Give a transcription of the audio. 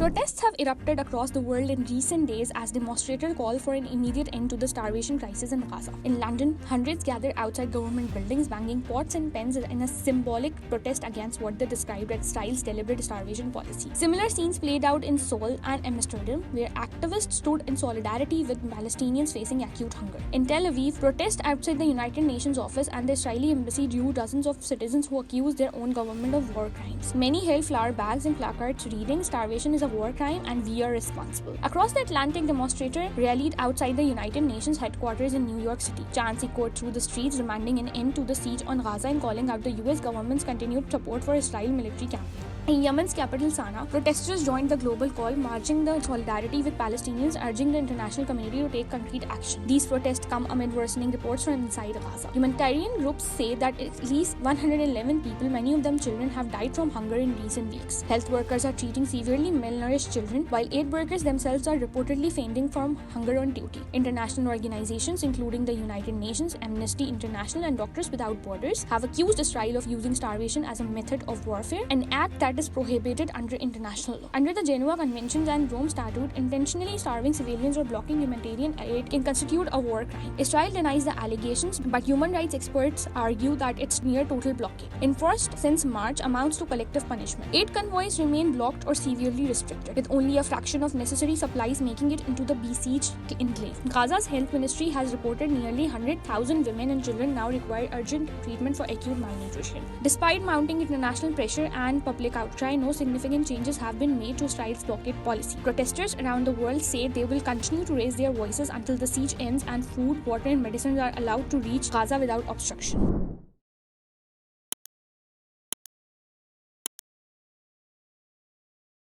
Protests have erupted across the world in recent days as demonstrators call for an immediate end to the starvation crisis in Gaza. In London, hundreds gathered outside government buildings, banging pots and pans in a symbolic protest against what they described as Israel's deliberate starvation policy. Similar scenes played out in Seoul and Amsterdam, where activists stood in solidarity with Palestinians facing acute hunger. In Tel Aviv, protests outside the United Nations office and the Israeli embassy drew dozens of citizens who accused their own government of war crimes. Many held flower bags and placards reading, "Starvation is a war crime and we are responsible." Across the Atlantic, demonstrators rallied outside the United Nations headquarters in New York City. Chants echoed through the streets, demanding an end to the siege on Gaza and calling out the US government's continued support for Israel military campaign. In Yemen's capital Sana'a, protesters joined the global call, marching in solidarity with Palestinians, urging the international community to take concrete action. These protests come amid worsening reports from inside Gaza. Humanitarian groups say that at least 111 people, many of them children, have died from hunger in recent weeks. Health workers are treating severely malnourished children, while aid workers themselves are reportedly fainting from hunger on duty. International organizations, including the United Nations, Amnesty International, and Doctors Without Borders, have accused Israel of using starvation as a method of warfare, an act that is prohibited under international law. Under the Geneva Conventions and Rome Statute, intentionally starving civilians or blocking humanitarian aid can constitute a war crime. Israel denies the allegations, but human rights experts argue that it's near total blockade, enforced since March, amounts to collective punishment. Aid convoys remain blocked or severely restricted, with only a fraction of necessary supplies making it into the besieged enclave. Gaza's health ministry has reported nearly 100,000 women and children now require urgent treatment for acute malnutrition. Despite mounting international pressure and public outcry, no significant changes have been made to Israel's blockade policy. Protesters around the world say they will continue to raise their voices until the siege ends and food, water, and medicines are allowed to reach Gaza without obstruction.